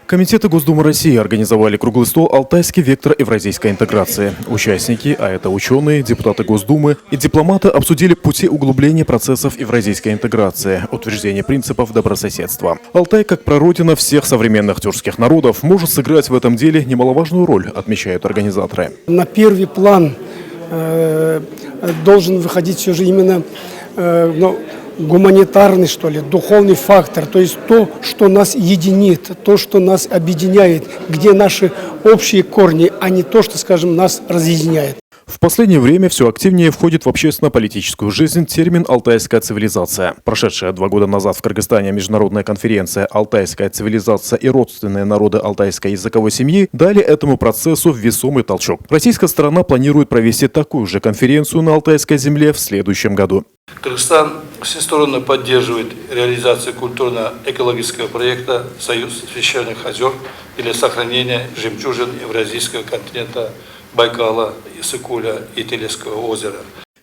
Комитеты Госдумы России организовали круглый стол «Алтайский вектор евразийской интеграции». Участники, а это ученые, депутаты Госдумы и дипломаты, обсудили пути углубления процессов евразийской интеграции, утверждения принципов добрососедства. Алтай, как прародина всех современных тюркских народов, может сыграть в этом деле немаловажную роль, отмечают организаторы. На первый план должен выходить все же именно гуманитарный, что ли, духовный фактор, то есть то, что нас единит, то, что нас объединяет, где наши общие корни, а не то, что, скажем, нас разъединяет. В последнее время все активнее входит в общественно-политическую жизнь термин «алтайская цивилизация». Прошедшая 2 года назад в Кыргызстане международная конференция «Алтайская цивилизация и родственные народы алтайской языковой семьи» дали этому процессу весомый толчок. Российская сторона планирует провести такую же конференцию на Алтайской земле в следующем году. Кыргызстан всесторонне поддерживает реализацию культурно-экологического проекта «Союз священных озер» для сохранения жемчужин Евразийского континента Байкала, Иссык-Куля и Телецкого озера.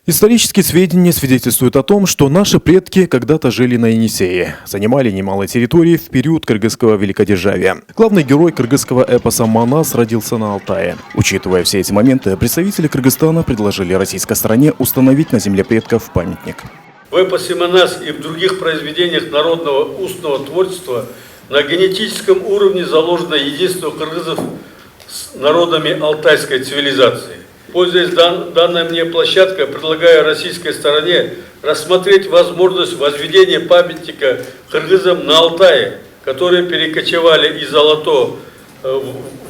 Исторические сведения свидетельствуют о том, что наши предки когда-то жили на Енисее, занимали немалые территории в период кыргызского великодержавия. Главный герой кыргызского эпоса Манас родился на Алтае. Учитывая все эти моменты, представители Кыргызстана предложили российской стороне установить на земле предков памятник. В эпосе Манас и в других произведениях народного устного творчества на генетическом уровне заложено единство кыргызов с народами алтайской цивилизации. Пользуясь данной мне площадкой, предлагаю российской стороне рассмотреть возможность возведения памятника кыргызам на Алтае, которые перекочевали из в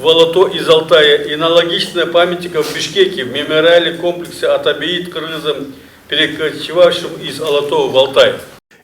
Алато из Алтая, и аналогичное памятника в Бишкеке в мемориальном комплексе Атабеит кыргызам, перекочевавшим из Алато в Алтай.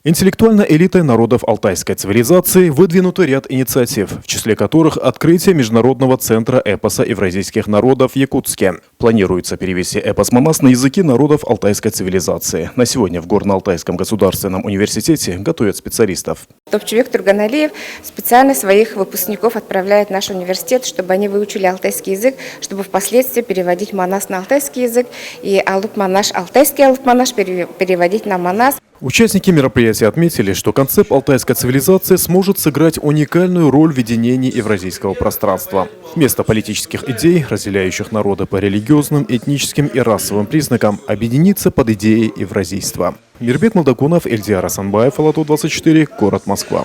Интеллектуальной элитой народов алтайской цивилизации выдвинут ряд инициатив, в числе которых открытие Международного центра эпоса евразийских народов в Якутске. Планируется перевести эпос Манас на языки народов алтайской цивилизации. На сегодня в Горно-Алтайском государственном университете готовят специалистов. Топчевик Турганалиев специально своих выпускников отправляет в наш университет, чтобы они выучили алтайский язык, чтобы впоследствии переводить Манас на алтайский язык и Алуп-Манаш, алтайский Алуп-Манаш переводить на Манас. Участники мероприятия отметили, что концепт алтайской цивилизации сможет сыграть уникальную роль в видении евразийского пространства. Вместо политических идей, разделяющих народы по религиозным, этническим и расовым признакам, объединиться под идеей евразийства. Мирбек Молдокунов, Эльдиар Асанбаев, Алату 24, город Москва.